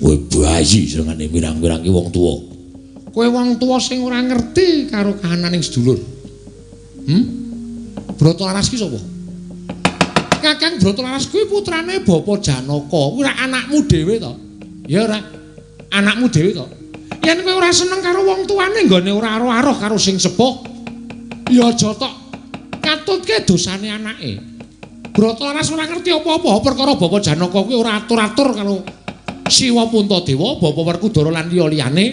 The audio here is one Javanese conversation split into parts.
Kowe bayi senengane mirang-mirang ki wong tuwa. Kowe wong tuwa sing ora ngerti karo kahananing sedulur. Bratalaras ki sapa? Kakang Bratalaras kuwi putrane Bapak Janaka. Kuwi ora anakmu dhewe to? Ya ora. Anakmu dhewe to? Yen kowe ora seneng karo wong tuane nggone ora aroh-aroh karo sing sepuh, ya aja tok katutke dosane anake. Bratalaras ora ngerti apa-apa perkara Bapak Janaka kuwi ora atur-atur karo Siwa Puntadewa, Bapak Werkudara lan liya-liyane.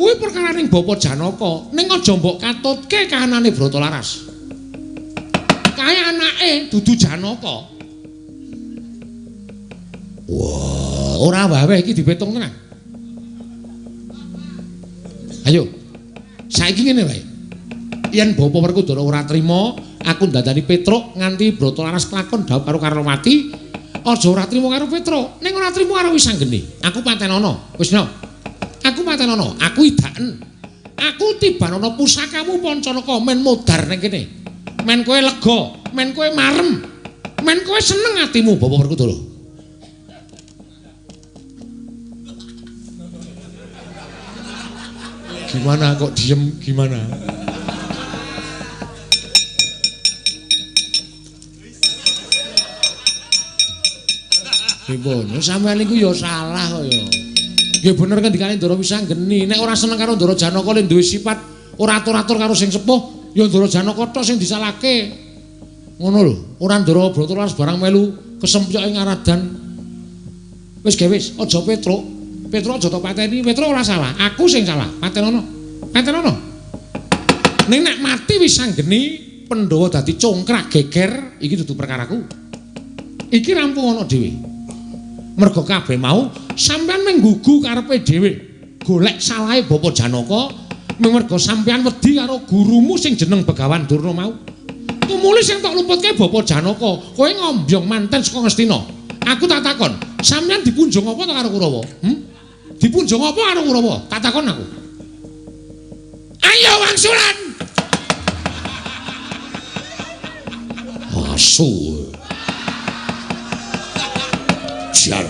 Kuwi perkaraning Bapak Janaka, ning aja mbok katutke kahanane Bratalaras. Kae anake dudu Janaka. Wah, ora wae iki dipetung tenan. Ayo. Saiki ngene wae. Yen Bapak Werkudara ora trima, aku ndandani Petruk nganti Bratalaras kelakon dhawuh karo Karnawati, aja ora trima karo Petruk, ning ora trima karo Wisanggeni. Aku patenono. Wis no. Aku patenono, aku idaken. Aku tibanono pusakamu Pancanaka men modar ning kene. Men kowe lega, men kowe marem. Men kowe seneng atimu Bapak Werkudara. Gimana kok diem gimana? Pripun? Sampeyan niku ya salah kok ya. Nggih bener ngendikane Ndara Wisanggeni, nek ora seneng karo Ndara Janaka lan duwe sifat ora atur-atur karo sing sepuh, ya Ndara Janaka tok sing disalahke. Ngono lho, ora Ndara Bratalaras barang melu kesempyoke ngaradan. Wis ge wis, aja Petruk. Petruk aja tok pateni, Petruk ora salah, aku sing salah. Patenono. Patenono. Ning nek mati Wisanggeni, Pandhawa dadi congkrak geger, iki dudu perkaraku. Iki rampung ana dhewe. Mergo kabeh mau sampean menggugu karepe dhewe. Golek salahe Bapak Janaka, mergo sampean wedi karo gurumu sing jeneng Begawan Durna mau. Tumuli sing tok lumputke Bapak Janaka, kowe ngombyong manten saka Ngastina. Aku tak takon, sampean dipunjung apa to karo Kurawa? Dipunjung apa karo Kurawa? Tak takon aku. Ayo wangsulan. Asu. Jar